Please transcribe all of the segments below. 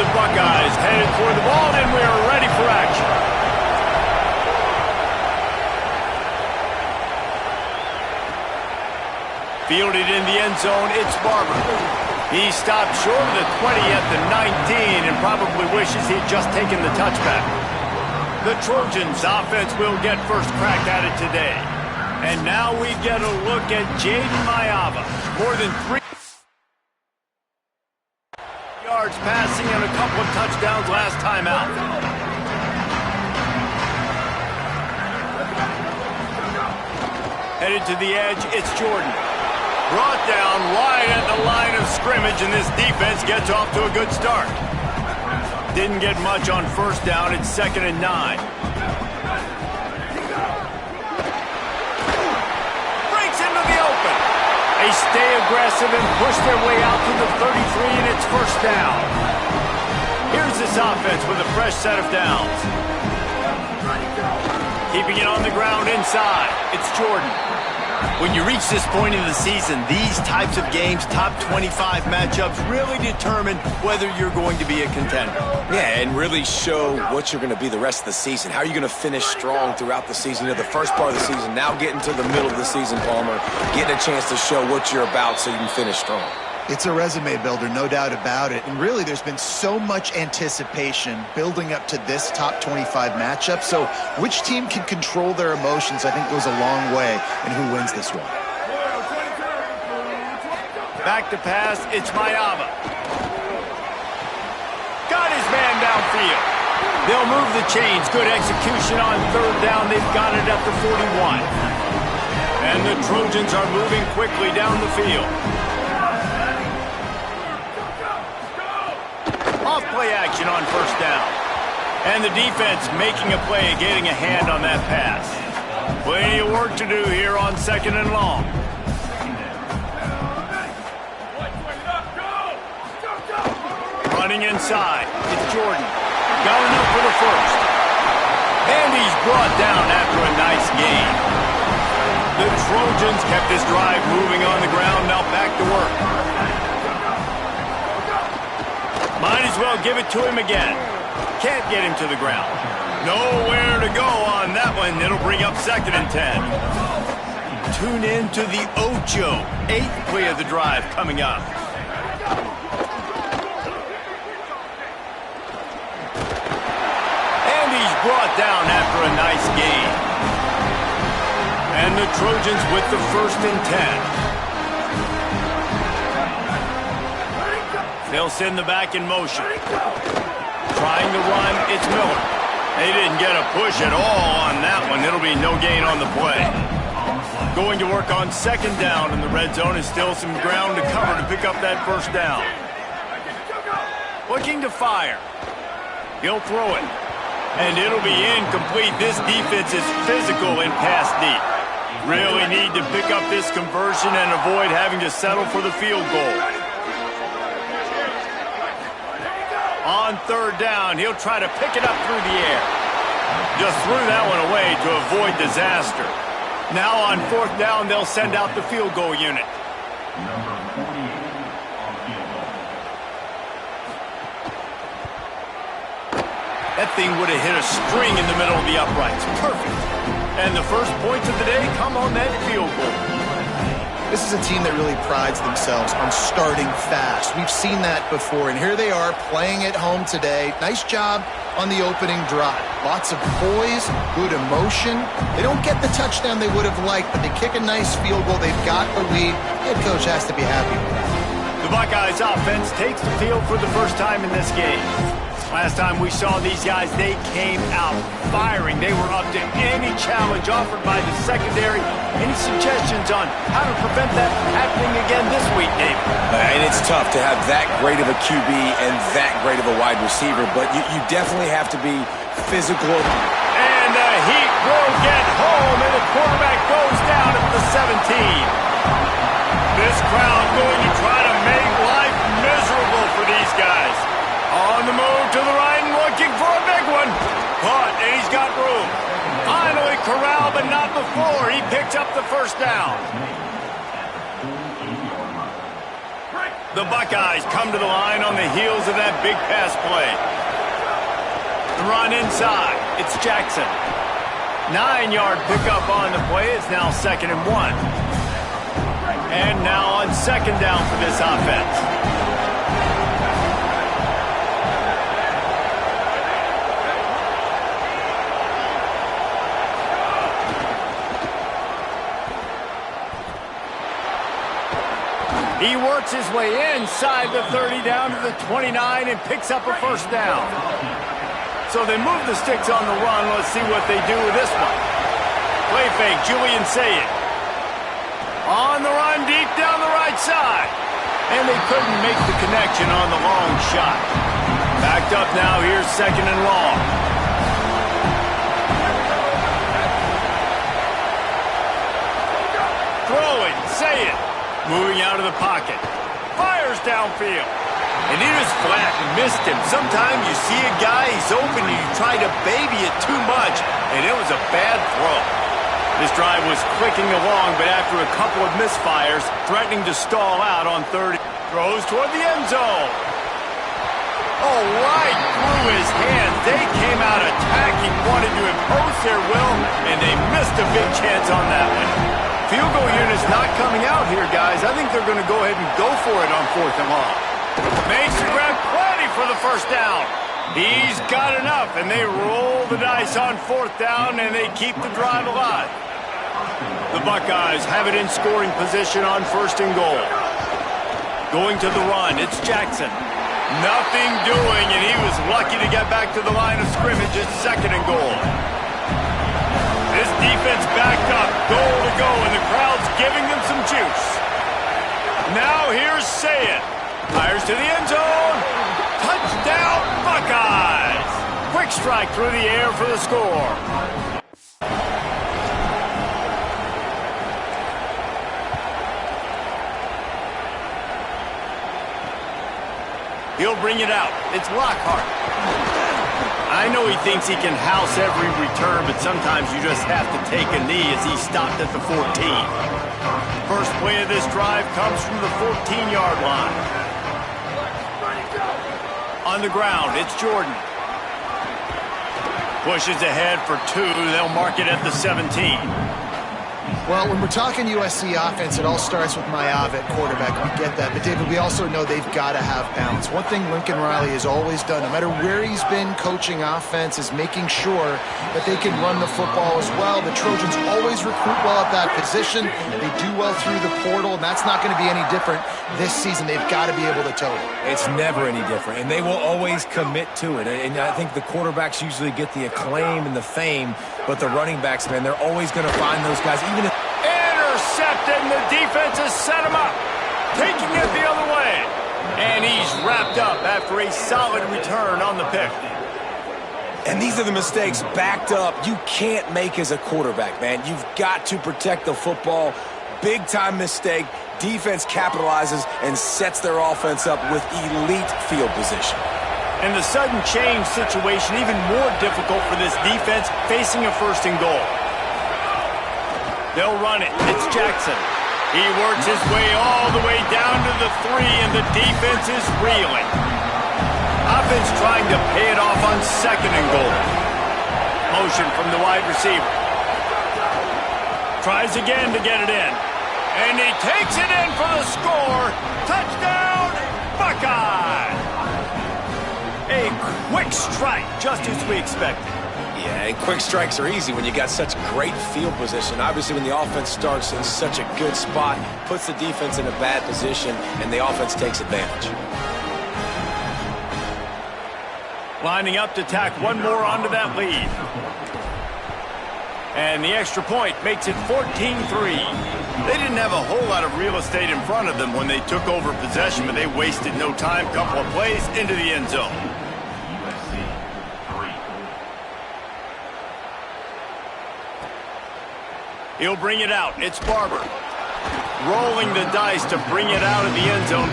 the Buckeyes headed for the ball, and we are ready for action. Fielded in the end zone, it's Barber. He stopped short of the 20 at the 19 and probably wishes he'd just taken the touchback. The Trojans offense will get first crack at it today. And now we get a look at Jaden Mayava. More than 3 yards passing and a couple of touchdowns last time out. Headed to the edge, it's Jordan. Brought down wide at the line of scrimmage, and this defense gets off to a good start. Didn't get much on first down. It's 2nd and 9. Breaks into the open. They stay aggressive and push their way out to the 33, and it's first down. Here's this offense with a fresh set of downs. Keeping it on the ground inside. It's Jordan. When you reach this point in the season, these types of games, top 25 matchups, really determine whether you're going to be a contender. Yeah, and really show what you're going to be the rest of the season. How are you going to finish strong throughout the season? You know, the first part of the season, now getting to the middle of the season, Palmer, getting a chance to show what you're about so you can finish strong. It's a resume builder, no doubt about it. And really, there's been so much anticipation building up to this top 25 matchup. So which team can control their emotions, I think, goes a long way in who wins this one. Back to pass, it's Mayava. Got his man downfield. They'll move the chains. Good execution on third down. They've got it up to 41. And the Trojans are moving quickly down the field. Off-play action on first down. And the defense making a play, getting a hand on that pass. Plenty of work to do here on 2nd and long. Running inside, it's Jordan. Going up for the first. And he's brought down after a nice gain. The Trojans kept this drive moving on the ground, now back to work. Might as well give it to him again. Can't get him to the ground. Nowhere to go on that one. It'll bring up 2nd and 10. Tune in to the Ocho. 8th play of the drive coming up. And he's brought down after a nice gain. And the Trojans with the 1st and 10. They'll send the back in motion. Trying to run, it's Miller. They didn't get a push at all on that one. It'll be no gain on the play. Going to work on 2nd down in the red zone is still some ground to cover to pick up that first down. Looking to fire. He'll throw it. And it'll be incomplete. This defense is physical and pass deep. Really need to pick up this conversion and avoid having to settle for the field goal. On 3rd down, he'll try to pick it up through the air. Just threw that one away to avoid disaster. Now on 4th down, they'll send out the field goal unit. That thing would have hit a string in the middle of the uprights. Perfect. And the first points of the day come on that field goal. This is a team that really prides themselves on starting fast. We've seen that before, and here they are playing at home today. Nice job on the opening drive. Lots of poise, good emotion. They don't get the touchdown they would have liked, but they kick a nice field goal. They've got the lead. Head coach has to be happy with that. The Buckeyes offense takes the field for the first time in this game. Last time we saw these guys, they came out firing. They were up to any challenge offered by the secondary. Any suggestions on how to prevent that from happening again this week, David? And it's tough to have that great of a QB and that great of a wide receiver, but you definitely have to be physical. And the heat will get home, and the quarterback goes down at the 17. This crowd going to try to make life miserable for these guys. On the move to the right and looking for a big one. Caught, and he's got room. Finally corralled, but not before. He picks up the first down. The Buckeyes come to the line on the heels of that big pass play. The run inside. It's Jackson. 9-yard pickup on the play. It's now 2nd and 1. And now on 2nd down for this offense. He works his way inside the 30 down to the 29 and picks up a 1st down. So they move the sticks on the run. Let's see what they do with this one. Play fake, Julian Sayed. On the run, deep down the right side. And they couldn't make the connection on the long shot. Backed up now, here's 2nd and long. Throwing, Sayed. Moving out of the pocket. Fires downfield. And he just flat missed him. Sometimes you see a guy, he's open, and you try to baby it too much, and it was a bad throw. This drive was clicking along, but after a couple of misfires, threatening to stall out on 30. Throws toward the end zone. Oh, right through his hands. They came out attacking, wanted to impose their will, and they missed a big chance on that one. Field goal unit's not coming out here, guys. I think they're going to go ahead and go for it on 4th and long. Makes the grab plenty for the 1st down. He's got enough, and they roll the dice on 4th down, and they keep the drive alive. The Buckeyes have it in scoring position on 1st and goal. Going to the run, it's Jackson. Nothing doing, and he was lucky to get back to the line of scrimmage. It's 2nd and goal. This defense backed up, goal to go, and the crowd's giving them some juice. Now here's Sayed. Fires to the end zone. Touchdown, Buckeyes! Quick strike through the air for the score. He'll bring it out. It's Lockhart. I know he thinks he can house every return, but sometimes you just have to take a knee as he stopped at the 14. First play of this drive comes from the 14-yard line. On the ground, it's Jordan. Pushes ahead for 2. They'll mark it at the 17. Well, when we're talking USC offense, it all starts with Mayav at quarterback. We get that. But, David, we also know they've got to have balance. One thing Lincoln Riley has always done, no matter where he's been coaching offense, is making sure that they can run the football as well. The Trojans always recruit well at that position. They do well through the portal, and that's not going to be any different this season. They've got to be able to tote it. It's never any different, and they will always commit to it. And I think the quarterbacks usually get the acclaim and the fame, but the running backs, man, they're always going to find those guys, even if... Intercepted, and the defense has set him up. Taking it the other way. And he's wrapped up after a solid return on the pick. And these are the mistakes backed up you can't make as a quarterback, man. You've got to protect the football. Big-time mistake. Defense capitalizes and sets their offense up with elite field position. And the sudden change situation even more difficult for this defense facing a 1st and goal. They'll run it. It's Jackson. He works his way all the way down to the 3, and the defense is reeling. Offense trying to pay it off on 2nd and goal. Motion from the wide receiver. Tries again to get it in. And he takes it in for the score. Touchdown, Buckeye! A quick strike, just as we expected. Yeah, and quick strikes are easy when you got such great field position. Obviously, when the offense starts in such a good spot, puts the defense in a bad position, and the offense takes advantage. Lining up to tack one more onto that lead. And the extra point makes it 14-3. They didn't have a whole lot of real estate in front of them when they took over possession, but they wasted no time. Couple of plays into the end zone. He'll bring it out. It's Barber. Rolling the dice to bring it out of the end zone.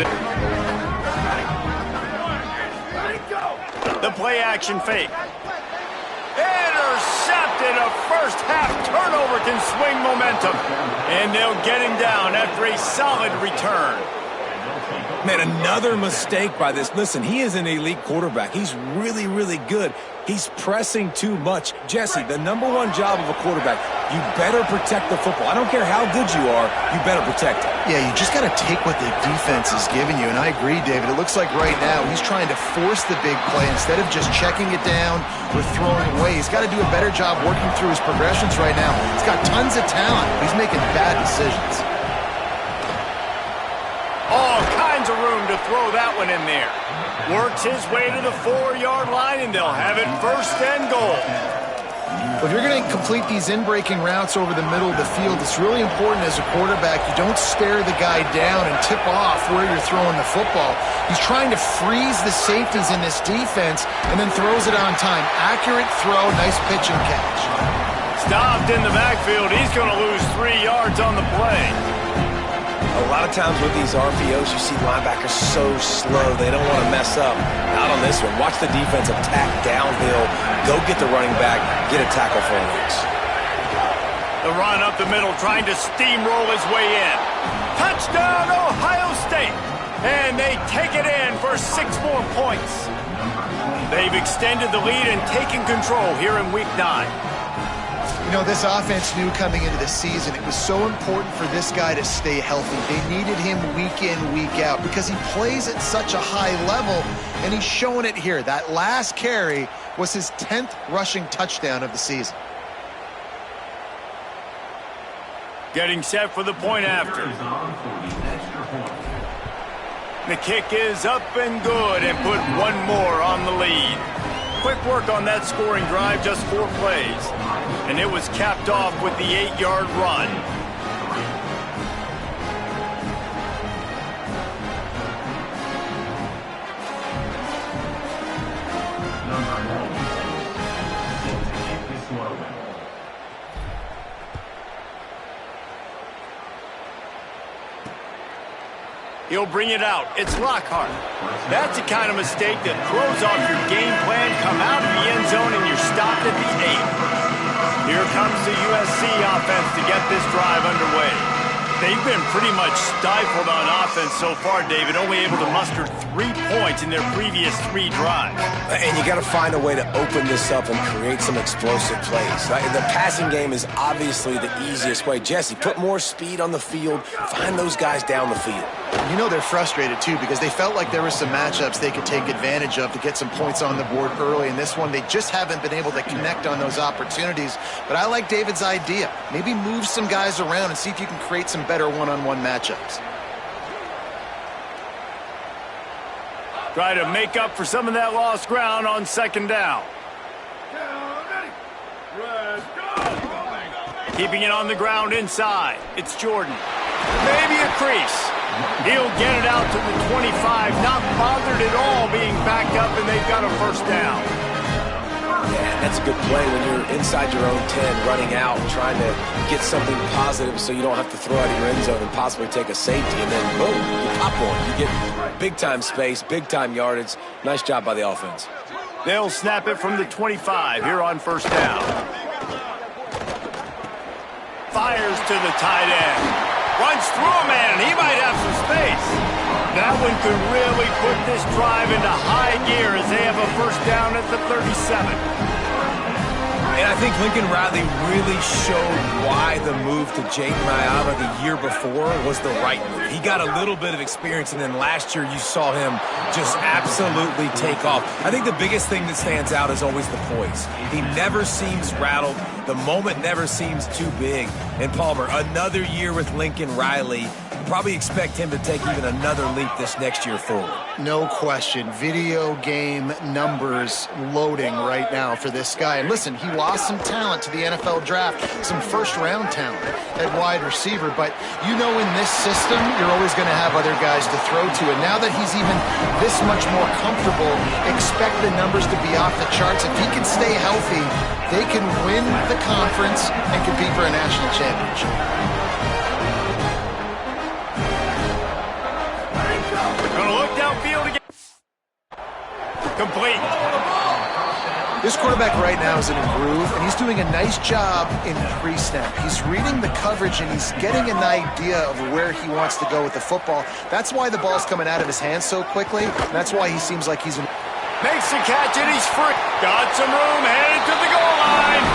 The play action fake. Intercepted. A first half turnover can swing momentum. And they'll get him down after a solid return. Man, another mistake by this. Listen, he is an elite quarterback. He's really, really good. He's pressing too much. Jesse, the number one job of a quarterback, you better protect the football. I don't care how good you are, you better protect it. Yeah, you just got to take what the defense is giving you, and I agree, David. It looks like right now he's trying to force the big play instead of just checking it down or throwing away. He's got to do a better job working through his progressions right now. He's got tons of talent. He's making bad decisions. All kinds of room to throw that one in there. Works his way to the 4-yard line, and they'll have it first and goal. If you're going to complete these in-breaking routes over the middle of the field, it's really important as a quarterback you don't stare the guy down and tip off where you're throwing the football. He's trying to freeze the safeties in this defense and then throws it on time. Accurate throw, nice pitch and catch. Stopped in the backfield. He's going to lose 3 yards on the play. A lot of times with these RPOs, you see linebackers so slow, they don't want to mess up. Not on this one. Watch the defense attack downhill, go get the running back, get a tackle for a loss. The run up the middle, trying to steamroll his way in. Touchdown, Ohio State! And they take it in for 6 more points. They've extended the lead and taken control here in Week 9. You know, this offense knew coming into the season it was so important for this guy to stay healthy. They needed him week in, week out because he plays at such a high level, and he's showing it here. That last carry was his 10th rushing touchdown of the season. Getting set for the point after. The kick is up and good and put 1 more on the lead. Quick work on that scoring drive, just 4 plays. And it was capped off with the 8-yard run. He'll bring it out. It's Lockhart. That's the kind of mistake that throws off your game plan. Come out of the end zone and you're stopped at the 8. Here comes the USC offense to get this drive underway. They've been pretty much stifled on offense so far, David, only able to muster 3 points in their previous 3 drives. And you got to find a way to open this up and create some explosive plays. The passing game is obviously the easiest way. Jesse, put more speed on the field. Find those guys down the field. You know they're frustrated, too, because they felt like there were some matchups they could take advantage of to get some points on the board early. In this one, they just haven't been able to connect on those opportunities. But I like David's idea. Maybe move some guys around and see if you can create some better one-on-one matchups. Try to make up for some of that lost ground on 2nd down. Keeping it on the ground inside. It's Jordan. Maybe a crease. He'll get it out to the 25, not bothered at all being backed up, and they've got a 1st down. Yeah, that's a good play when you're inside your own 10, running out, trying to get something positive so you don't have to throw out of your end zone and possibly take a safety, and then boom, you pop one. You get big-time space, big-time yardage. Nice job by the offense. They'll snap it from the 25 here on 1st down. Fires to the tight end. Runs through a man, and he might have some space. That one could really put this drive into high gear as they have a 1st down at the 37. And I think Lincoln Riley really showed why the move to Jake Mayava the year before was the right move. He got a little bit of experience, and then last year you saw him just absolutely take off. I think the biggest thing that stands out is always the poise. He never seems rattled. The moment never seems too big. And Palmer, another year with Lincoln Riley. Probably expect him to take even another leap this next year forward. No question. Video game numbers loading right now for this guy. And listen, he lost some talent to the NFL draft, some 1st-round talent at wide receiver. But you know in this system, you're always going to have other guys to throw to. And now that he's even this much more comfortable, expect the numbers to be off the charts. If he can stay healthy, they can win the conference and compete for a national championship. Gonna look downfield again. Complete. This quarterback right now is in a groove, and he's doing a nice job in pre-snap. He's reading the coverage, and he's getting an idea of where he wants to go with the football. That's why the ball's coming out of his hands so quickly, and that's why he seems like he's in... Makes the catch, and he's free. Got some room, headed to the goal line.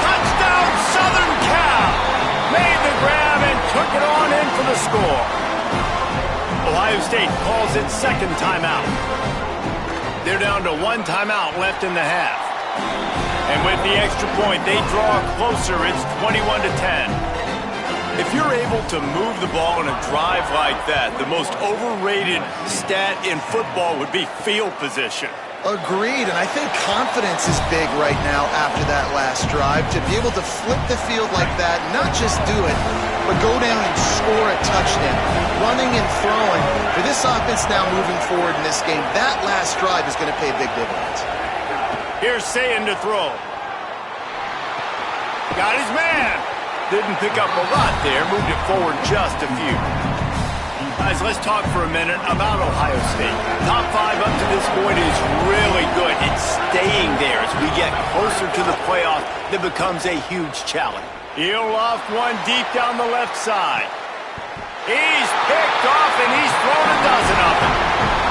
Touchdown, Southern Cal. Made the grab and took it on in for the score. Ohio State calls its second timeout. They're down to one timeout left in the half. And with the extra point, they draw closer. It's 21-10. If you're able to move the ball in a drive like that, the most overrated stat in football would be field position. Agreed, and I think confidence is big right now after that last drive. To be able to flip the field like that, not just do it, but go down and score a touchdown. Running and throwing. For this offense now moving forward in this game, that last drive is going to pay big dividends. Here's Sayin to throw. Got his man. Didn't pick up a lot there, moved it forward just a few. Guys, let's talk for a minute about Ohio State. Top 5 up to this point is really good. It's staying there as we get closer to the playoff. That becomes a huge challenge. He'll loft one deep down the left side. He's picked off, and he's thrown a dozen of them.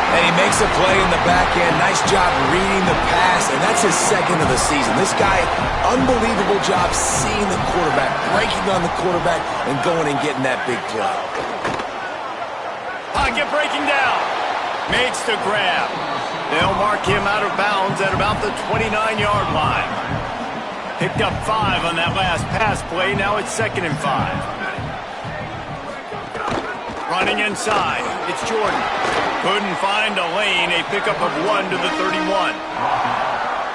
And he makes a play in the back end. Nice job reading the pass, and that's his second of the season. This guy, unbelievable job seeing the quarterback, breaking on the quarterback, and going and getting that big play. Pocket breaking down. Makes the grab. They'll mark him out of bounds at about the 29-yard line. Picked up 5 on that last pass play. Now it's 2nd and 5. Running inside. It's Jordan. Couldn't find a lane. A pickup of 1 to the 31.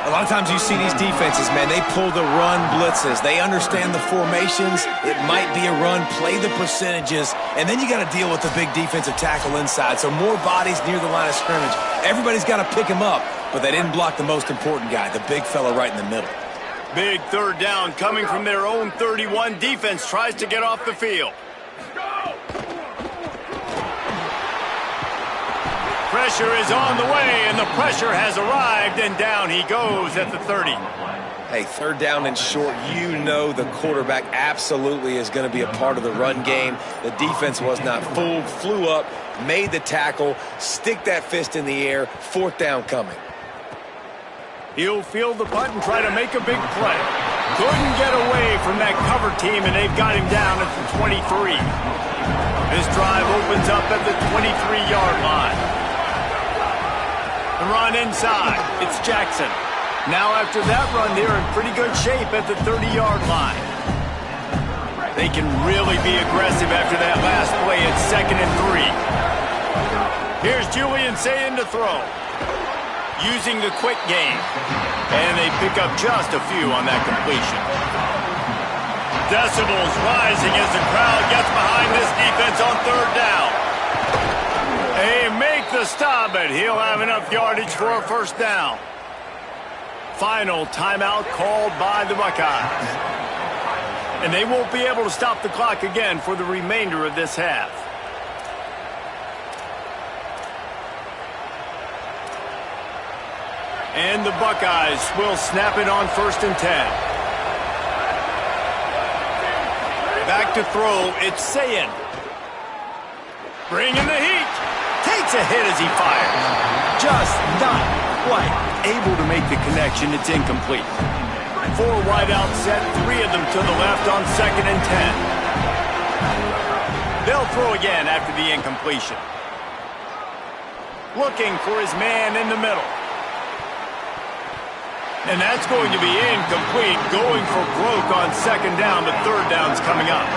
A lot of times you see these defenses, man, they pull the run blitzes. They understand the formations. It might be a run, play the percentages, and then you got to deal with the big defensive tackle inside. So more bodies near the line of scrimmage. Everybody's got to pick him up, but they didn't block the most important guy, the big fella right in the middle. Big third down coming from their own 31. Defense tries to get off the field. Pressure is on the way, and the pressure has arrived, and down he goes at the 30. Hey, third down and short, you know the quarterback absolutely is going to be a part of the run game. The defense was not fooled, flew up, made the tackle, stick that fist in the air, fourth down coming. He'll field the punt and try to make a big play. Couldn't get away from that cover team, and they've got him down at the 23. This drive opens up at the 23-yard line. The run inside. It's Jackson. Now after that run, they're in pretty good shape at the 30-yard line. They can really be aggressive after that last play. It's 2nd and 3. Here's Julian Sayin to throw. Using the quick game. And they pick up just a few on that completion. Decibels rising as the crowd gets behind this defense on third down. They make the stop, but he'll have enough yardage for a first down. Final timeout called by the Buckeyes. And they won't be able to stop the clock again for the remainder of this half. And the Buckeyes will snap it on 1st and 10. Back to throw, it's Sayin. Bringing the heat. Takes a hit as he fires. Just not quite able to make the connection. It's incomplete. 4 wide out set, 3 of them to the left on 2nd and 10. They'll throw again after the incompletion. Looking for his man in the middle. And that's going to be incomplete. Going for broke on 2nd down, but 3rd down's coming up.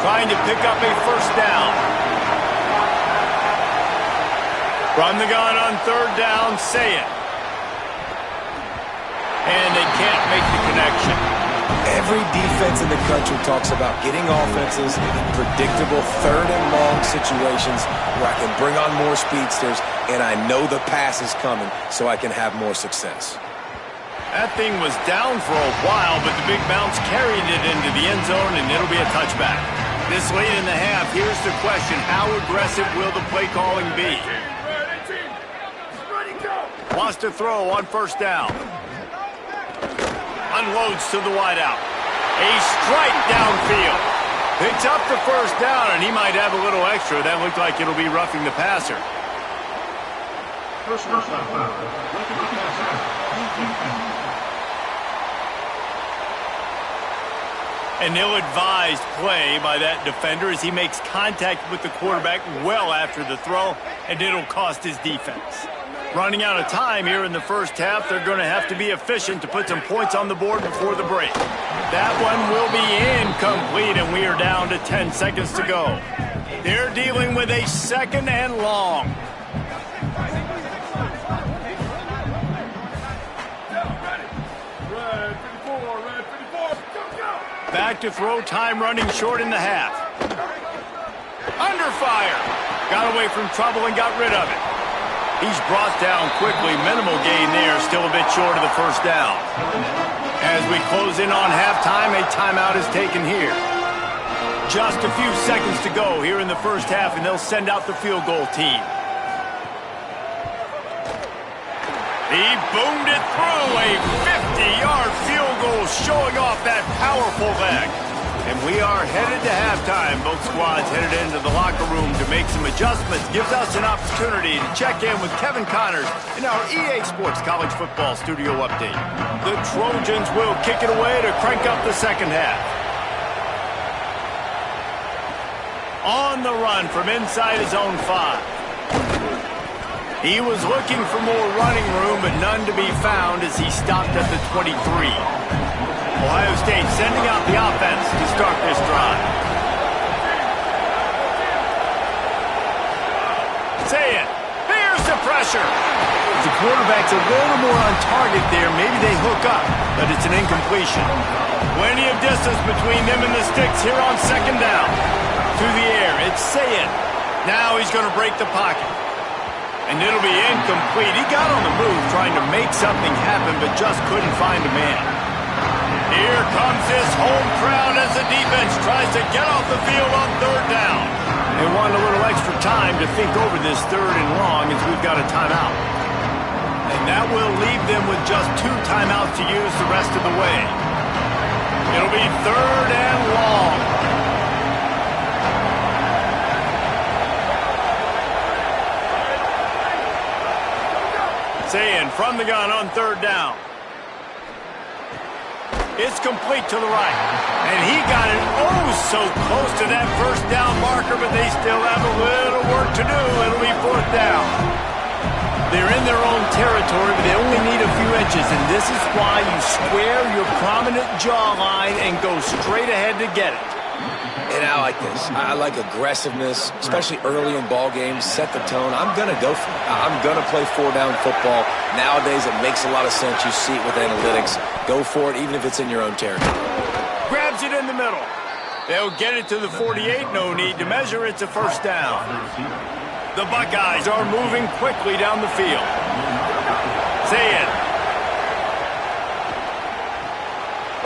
Trying to pick up a first down. From the gun on 3rd down, Sayin. And they can't make the connection. Every defense in the country talks about getting offenses in predictable 3rd and long situations where I can bring on more speedsters and I know the pass is coming so I can have more success. That thing was down for a while, but the big bounce carried it into the end zone, and it'll be a touchback. This late in the half, here's the question. How aggressive will the play calling be? Wants to throw on 1st down. Unloads to the wideout. A strike downfield. Picks up the first down, and he might have a little extra. That looked like it'll be roughing the passer. An ill-advised play by that defender as he makes contact with the quarterback well after the throw, and it'll cost his defense. Running out of time here in the first half, they're going to have to be efficient to put some points on the board before the break. That one will be incomplete, and we are down to 10 seconds to go. They're dealing with a second and long. Back to throw, time running short in the half. Under fire. Got away from trouble and got rid of it. He's brought down quickly. Minimal gain there, still a bit short of the first down. As we close in on halftime, a timeout is taken here. Just a few seconds to go here in the first half, and they'll send out the field goal team. He boomed it through, a 50-yard field goal showing off that powerful leg. And we are headed to halftime. Both squads headed into the locker room to make some adjustments. Gives us an opportunity to check in with Kevin Connors in our EA Sports College Football Studio Update. The Trojans will kick it away to crank up the second half. On the run from inside his own 5. He was looking for more running room, but none to be found as he stopped at the 23. Ohio State sending out the offense to start this drive. Say it. There's the pressure. The quarterback's a little more on target there. Maybe they hook up, but it's an incompletion. Plenty of distance between them and the sticks here on second down. Through the air, it's Say it. Now he's going to break the pocket. And it'll be incomplete. He got on the move trying to make something happen, but just couldn't find a man. Here comes this home crowd as the defense tries to get off the field on third down. They want a little extra time to think over this third and long as we've got a timeout. And that will leave them with just 2 timeouts to use the rest of the way. It'll be third and long. Saying from the gun on third down. It's complete to the right. And he got it so close to that first down marker, but they still have a little work to do. It'll be fourth down. They're in their own territory, but they only need a few inches, and this is why you square your prominent jawline and go straight ahead to get it. And I like this. I like aggressiveness, especially early in ball games. Set the tone. I'm going to go for it. I'm going to play 4-down football. Nowadays, it makes a lot of sense. You see it with analytics. Go for it, even if it's in your own territory. Grabs it in the middle. They'll get it to the 48. No need to measure. It's a first down. The Buckeyes are moving quickly down the field. Say it.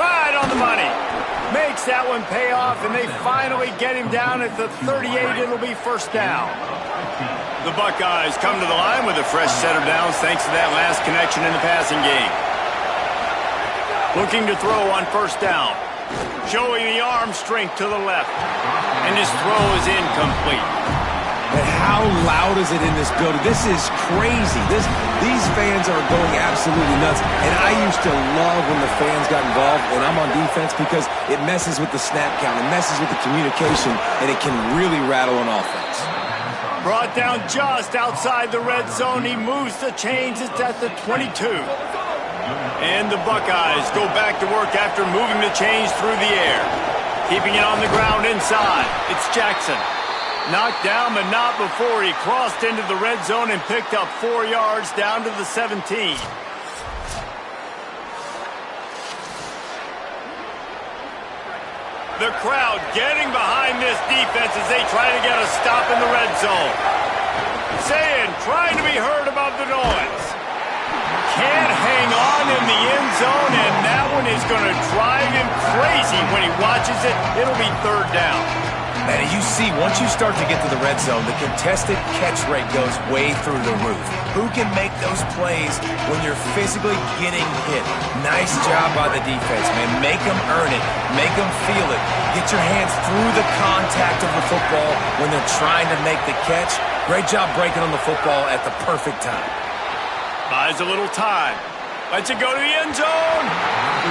Right on the money. Makes that one pay off, and they finally get him down at the 38. It'll be first down. The Buckeyes come to the line with a fresh set of downs thanks to that last connection in the passing game. Looking to throw on first down. Showing the arm strength to the left. And his throw is incomplete. But how loud is it in this building? This is crazy. These fans are going absolutely nuts. And I used to love when the fans got involved when I'm on defense because it messes with the snap count. It messes with the communication, and it can really rattle an offense. Brought down just outside the red zone. He moves the chains. It's at the 22. And the Buckeyes go back to work after moving the chains through the air. Keeping it on the ground inside. It's Jackson. Knocked down, but not before he crossed into the red zone and picked up 4 yards down to the 17. The crowd getting behind this defense as they try to get a stop in the red zone. Saying, trying to be heard above the noise. Can't hang on in the end zone, and that one is going to drive him crazy when he watches it. It'll be third down. And you see, once you start to get to the red zone, the contested catch rate goes way through the roof. Who can make those plays when you're physically getting hit? Nice job by the defense, man. Make them earn it. Make them feel it. Get your hands through the contact of the football when they're trying to make the catch. Great job breaking on the football at the perfect time. Buys a little time. Lets it go to the end zone.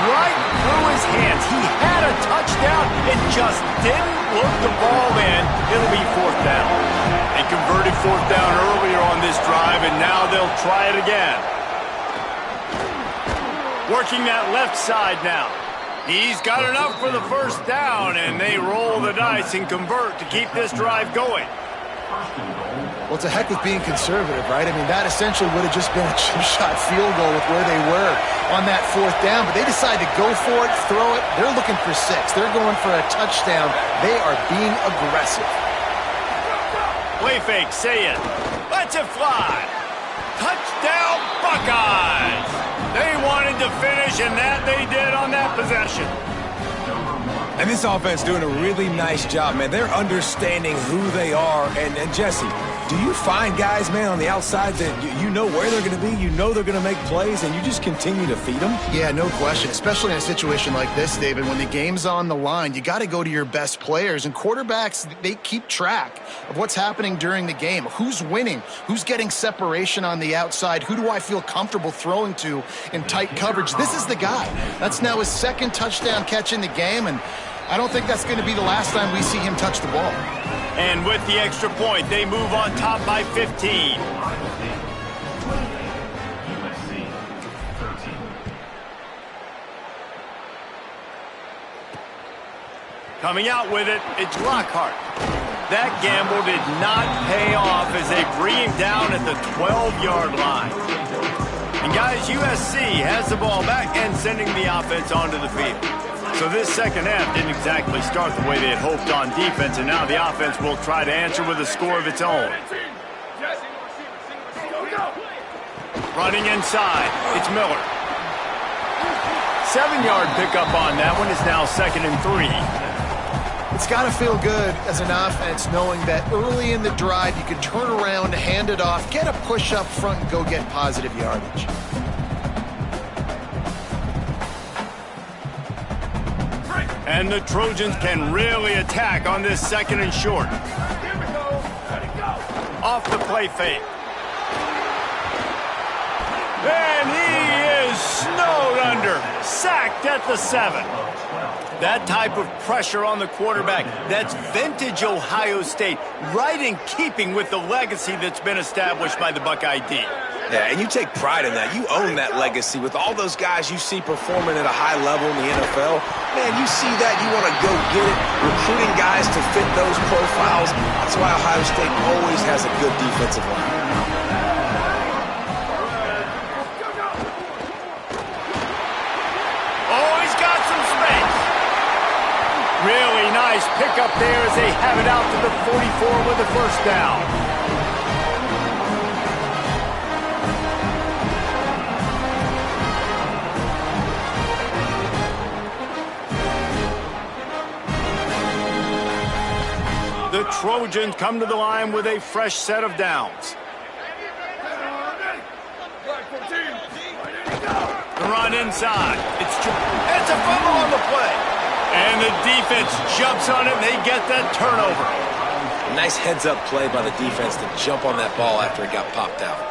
Right through his hands. He had a touchdown and just didn't look the ball in. It'll be fourth down. They converted fourth down earlier on this drive, and now they'll try it again. Working that left side now. He's got enough for the first down, and they roll the dice and convert to keep this drive going. Well, it's a heck of being conservative, right? I mean, that essentially would have just been a chip-shot field goal with where they were on that fourth down. But they decided to go for it, throw it. They're looking for 6. They're going for a touchdown. They are being aggressive. Play fake, say it. Let's it fly. Touchdown, Buckeyes! They wanted to finish, and that they did on that possession. And this offense doing a really nice job, man. They're understanding who they are. And Jesse, do you find guys, man, on the outside that you know where they're going to be, you know they're going to make plays, and you just continue to feed them? Yeah, no question, especially in a situation like this, David. When the game's on the line, you got to go to your best players. And quarterbacks, they keep track of what's happening during the game. Who's winning? Who's getting separation on the outside? Who do I feel comfortable throwing to in tight coverage? This is the guy. That's now his 2nd touchdown catch in the game, and I don't think that's going to be the last time we see him touch the ball. And with the extra point, they move on top by 15. Coming out with it, it's Lockhart. That gamble did not pay off as they bring him down at the 12-yard line. And guys, USC has the ball back and sending the offense onto the field. So this second half didn't exactly start the way they had hoped on defense, and now the offense will try to answer with a score of its own. Running inside, it's Miller. 7-yard pickup on that one is now 2nd and 3. It's got to feel good as an offense knowing that early in the drive you can turn around, hand it off, get a push up front, and go get positive yardage. And the Trojans can really attack on this 2nd and short. Off the play fake. And he is snowed under. Sacked at the 7. That type of pressure on the quarterback, that's vintage Ohio State, right in keeping with the legacy that's been established by the Buckeye D. Yeah, and you take pride in that. You own that legacy with all those guys you see performing at a high level in the NFL. Man, you see that, you want to go get it, recruiting guys to fit those profiles. That's why Ohio State always has a good defensive line. Oh, he's got some space. Really nice pickup there as they have it out to the 44 with the first down. The Trojans come to the line with a fresh set of downs. The run inside. It's a fumble on the play. And the defense jumps on it, and they get that turnover. Nice heads-up play by the defense to jump on that ball after it got popped out.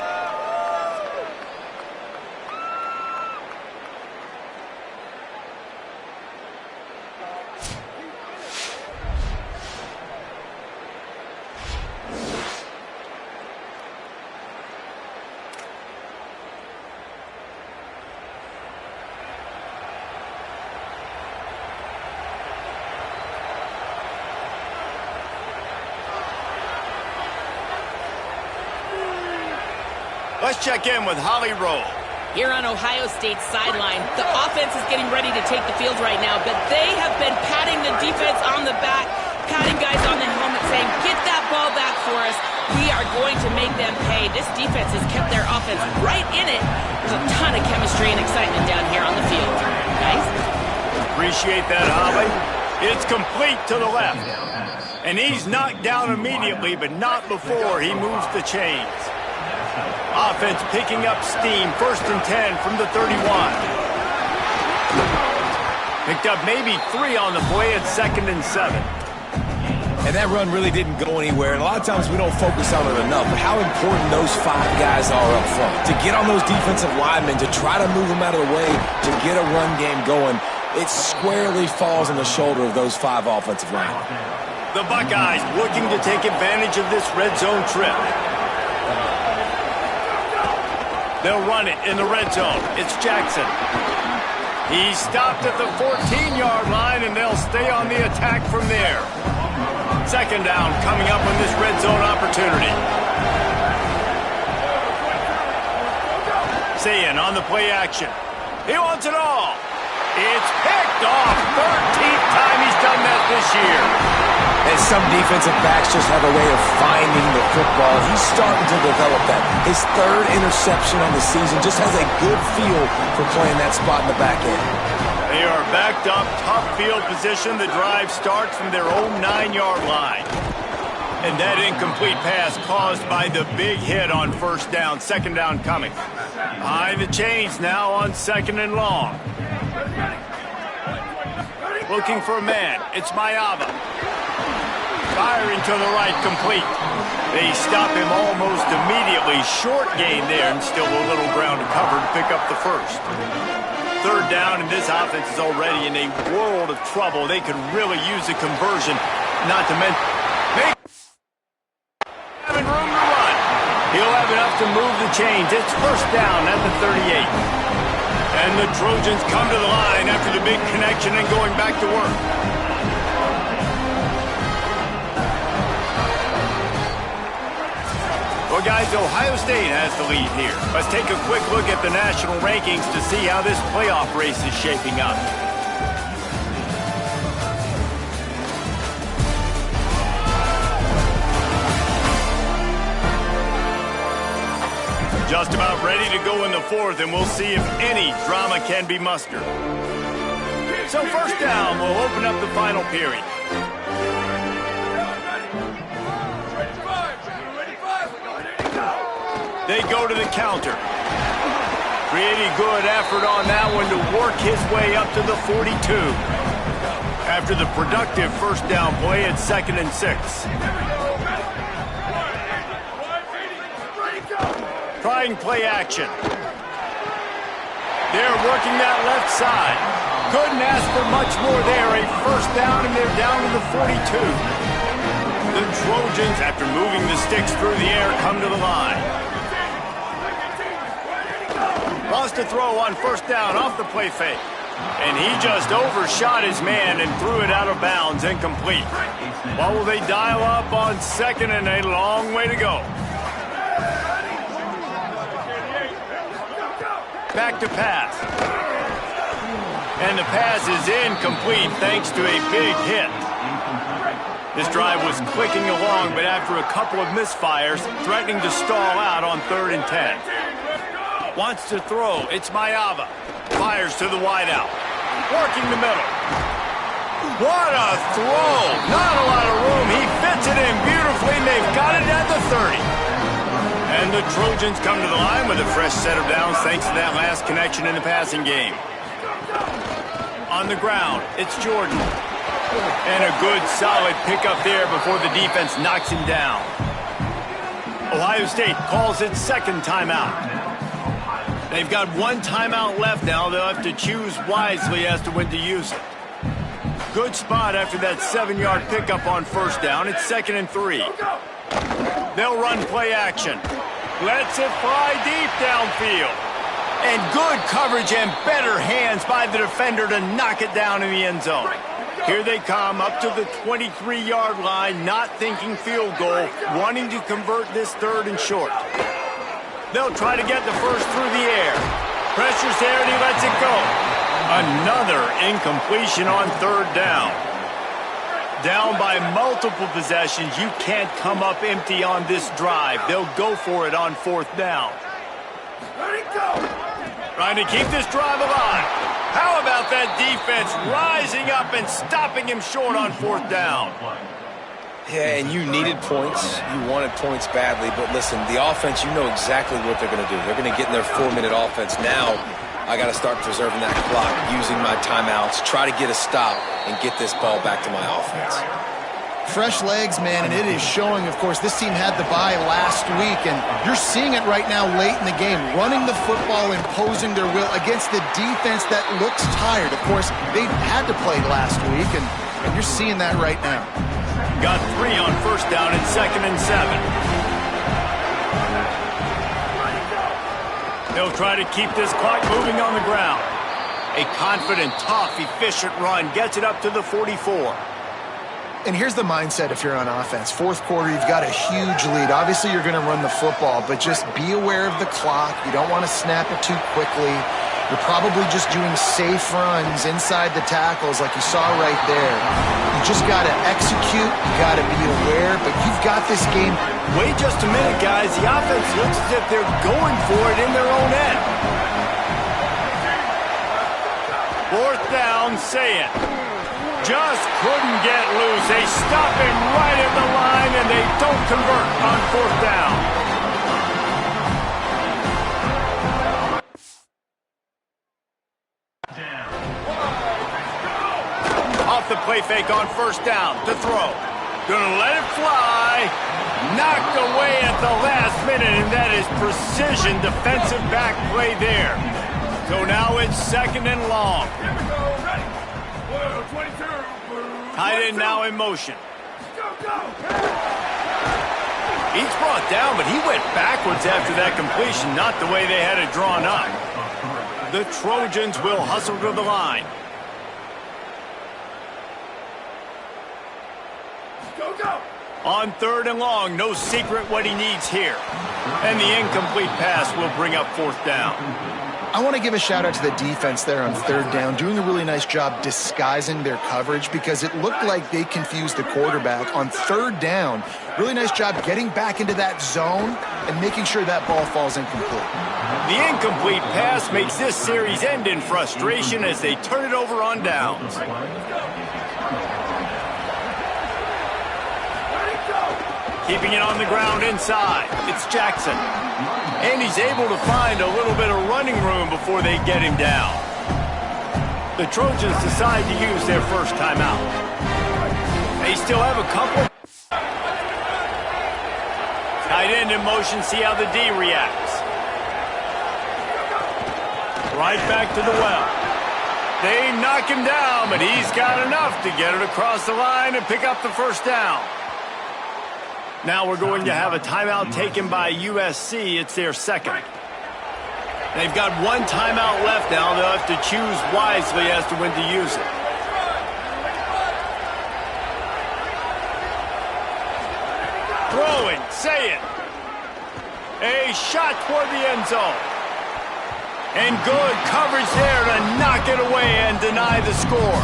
Let's check in with Holly Rowe. Here on Ohio State's sideline, the offense is getting ready to take the field right now, but they have been patting the defense on the back, patting guys on the helmet, saying, get that ball back for us. We are going to make them pay. This defense has kept their offense right in it. There's a ton of chemistry and excitement down here on the field. Guys? Appreciate that, Holly. It's complete to the left. And he's knocked down immediately, but not before he moves the chains. Offense picking up steam. 1st and 10 from the 31. Picked up maybe 3 on the play at 2nd and 7. And that run really didn't go anywhere. And a lot of times we don't focus on it enough. But how important those 5 guys are up front. To get on those defensive linemen, to try to move them out of the way, to get a run game going, it squarely falls on the shoulder of those 5 offensive linemen. The Buckeyes looking to take advantage of this red zone trip. They'll run it in the red zone. It's Jackson. He stopped at the 14-yard line, and they'll stay on the attack from there. 2nd down coming up on this red zone opportunity. Sayin on the play action. He wants it all. It's picked off. 13th time he's done that this year. And some defensive backs just have a way of finding the football. He's starting to develop that. His 3rd interception on the season just has a good feel for playing that spot in the back end. They are backed up, tough field position. The drive starts from their own 9-yard line. And that incomplete pass caused by the big hit on 1st down. 2nd down coming. Behind the chains now on 2nd and long. Looking for a man. It's Mayava. Firing to the right, complete. They stop him almost immediately. Short gain there, and still a little ground to cover to pick up the 1st. 3rd down, and this offense is already in a world of trouble. They could really use a conversion, not to mention having room to run. He'll have enough to move the chains. It's 1st down at the 38. And the Trojans come to the line after the big connection and going back to work. Well, guys, Ohio State has the lead here. Let's take a quick look at the national rankings to see how this playoff race is shaping up. Just about ready to go in the 4th, and we'll see if any drama can be mustered. So 1st down will open up the final period. They go to the counter. Pretty good effort on that one to work his way up to the 42. After the productive 1st down play at 2nd and 6. Trying play action. They're working that left side. Couldn't ask for much more there. A 1st down, and they're down to the 42. The Trojans, after moving the sticks through the air, come to the line. Lost a throw on 1st down off the play fake. And he just overshot his man and threw it out of bounds, incomplete. What will they dial up on 2nd, and a long way to go? Back to pass. And the pass is incomplete thanks to a big hit. This drive was clicking along, but after a couple of misfires, threatening to stall out on 3rd and 10. Wants to throw. It's Mayava. Fires to the wideout. Working the middle. What a throw. Not a lot of room. He fits it in beautifully, and they've got it at the 30. And the Trojans come to the line with a fresh set of downs thanks to that last connection in the passing game. On the ground, it's Jordan. And a good, solid pickup there before the defense knocks him down. Ohio State calls its 2nd timeout. They've got 1 timeout left now. They'll have to choose wisely as to when to use it. Good spot after that 7-yard pickup on 1st down. It's 2nd and 3. They'll run play action. Lets it fly deep downfield. And good coverage and better hands by the defender to knock it down in the end zone. Here they come up to the 23-yard line, not thinking field goal, wanting to convert this 3rd and short. They'll try to get the 1st through the air. Pressure's there, and he lets it go. Another incompletion on 3rd down. Down by multiple possessions. You can't come up empty on this drive. They'll go for it on 4th down. Trying to keep this drive alive. How about that defense rising up and stopping him short on 4th down? Yeah, and you needed points. You wanted points badly. But listen, the offense, you know exactly what they're going to do. They're going to get in their 4-minute offense. Now I got to start preserving that clock, using my timeouts, try to get a stop, and get this ball back to my offense. Fresh legs, man, and it is showing, of course, this team had the bye last week, and you're seeing it right now late in the game, running the football, imposing their will against the defense that looks tired. Of course, they had to play last week, and you're seeing that right now. Got 3 on first down and 2nd and 7. They'll try to keep this clock moving on the ground. A confident, tough, efficient run gets it up to the 44. And here's the mindset if you're on offense. Fourth quarter, you've got a huge lead. Obviously, you're going to run the football, but just be aware of the clock. You don't want to snap it too quickly. You're probably just doing safe runs inside the tackles like you saw right there. You just got to execute. You got to be aware, but you've got this game. Wait just a minute, guys. The offense looks as if they're going for it in their own end. 4th down, say it. Just couldn't get loose. They stop him right at the line, and they don't convert on 4th down. Off the play fake on 1st down to throw. Gonna let it fly. Knocked away at the last minute, and that is precision defensive back play there. So now it's 2nd and long. Tight end now in motion. He's brought down, but he went backwards after that completion, not the way they had it drawn up. The Trojans will hustle to the line. On 3rd and long, no secret what he needs here. And the incomplete pass will bring up 4th down. I want to give a shout-out to the defense there on 3rd down, doing a really nice job disguising their coverage because it looked like they confused the quarterback on 3rd down. Really nice job getting back into that zone and making sure that ball falls incomplete. The incomplete pass makes this series end in frustration as they turn it over on downs. Keeping it on the ground inside. It's Jackson. And he's able to find a little bit of running room before they get him down. The Trojans decide to use their first timeout. They still have a couple. Tight end in motion, see how the D reacts. Right back to the well. They knock him down, but he's got enough to get it across the line and pick up the 1st down. Now we're going to have a timeout taken by USC. It's their 2nd. They've got 1 timeout left now. They'll have to choose wisely as to when to use it. Throwing, say it. A shot toward the end zone. And good coverage there to knock it away and deny the score.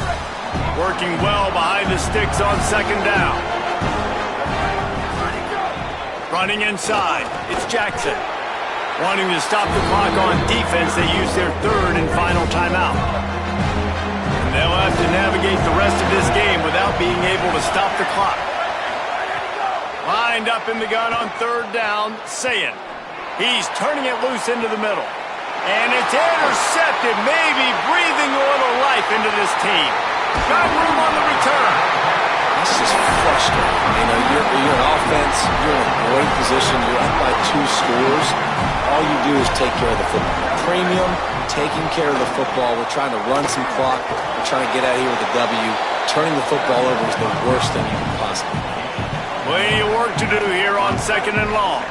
Working well behind the sticks on 2nd down. Running inside, it's Jackson. Wanting to stop the clock on defense, they use their 3rd and final timeout. And they'll have to navigate the rest of this game without being able to stop the clock. Lined up in the gun on 3rd down, Sayin. He's turning it loose into the middle. And it's intercepted, maybe breathing a little life into this team. Got room on the return. This is frustrating. You know, you're an offense, you're in a great position, you're up by 2 scores. All you do is take care of the football. Premium, taking care of the football. We're trying to run some clock. We're trying to get out of here with a W. Turning the football over is the worst thing you can possibly do. Plenty of work to do here on 2nd and long.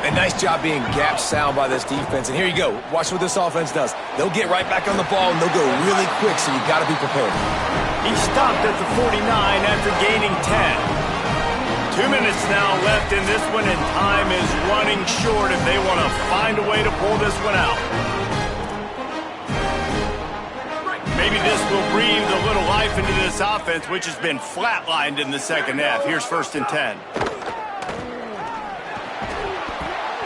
And nice job being gap sound by this defense. And here you go. Watch what this offense does. They'll get right back on the ball, and they'll go really quick, so you got to be prepared. He stopped at the 49 after gaining 10. 2 minutes now left in this one, and time is running short if they want to find a way to pull this one out. Maybe this will breathe a little life into this offense, which has been flatlined in the 2nd half. Here's 1st and 10.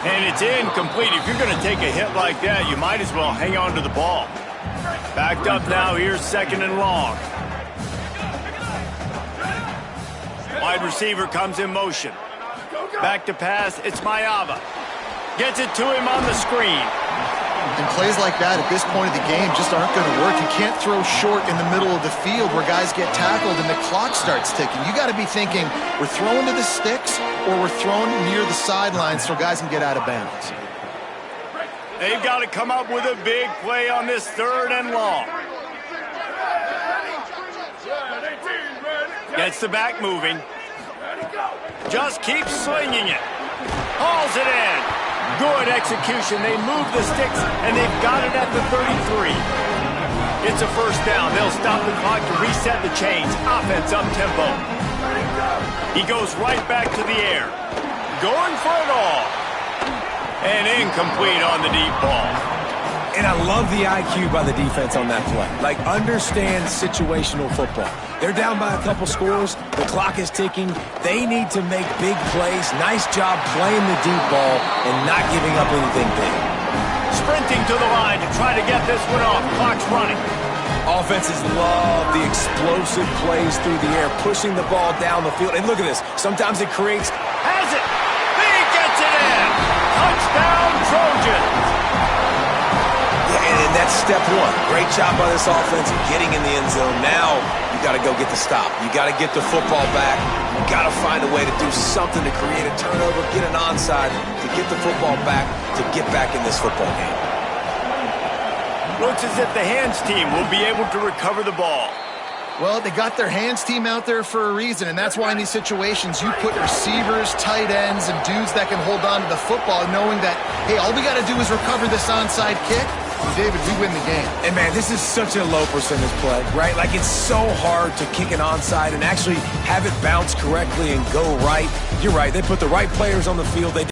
And it's incomplete. If you're going to take a hit like that, you might as well hang on to the ball. Backed up now. Here's 2nd and long. Wide receiver comes in motion. Back to pass, it's Mayava. Gets it to him on the screen. And plays like that at this point of the game just aren't going to work. You can't throw short in the middle of the field where guys get tackled and the clock starts ticking. You got to be thinking, we're throwing to the sticks or we're throwing near the sidelines so guys can get out of bounds. They've got to come up with a big play on this 3rd and long. Gets the back moving. Just keeps slinging it. Hauls it in. Good execution. They move the sticks, and they've got it at the 33. It's a 1st down. They'll stop the clock to reset the chains. Offense up-tempo. He goes right back to the air. Going for it all. And incomplete on the deep ball. And I love the IQ by the defense on that play. Like, understand situational football. They're down by a couple scores. The clock is ticking. They need to make big plays. Nice job playing the deep ball and not giving up anything big. Sprinting to the line to try to get this one off. Clock's running. Offenses love the explosive plays through the air, pushing the ball down the field. And look at this. Sometimes it creates... Has it! He gets it in! Touchdown, Trojans! And that's step 1. Great job by this offense getting in the end zone. Now you got to go get the stop. You got to get the football back. You got to find a way to do something to create a turnover, get an onside, to get the football back, to get back in this football game. Looks as if the hands team will be able to recover the ball. Well, they got their hands team out there for a reason, and that's why in these situations you put receivers, tight ends, and dudes that can hold on to the football, knowing that, hey, all we got to do is recover this onside kick. David, we win the game. And, man, this is such a low percentage play, right? Like, it's so hard to kick an onside and actually have it bounce correctly and go right. You're right. They put the right players on the field. They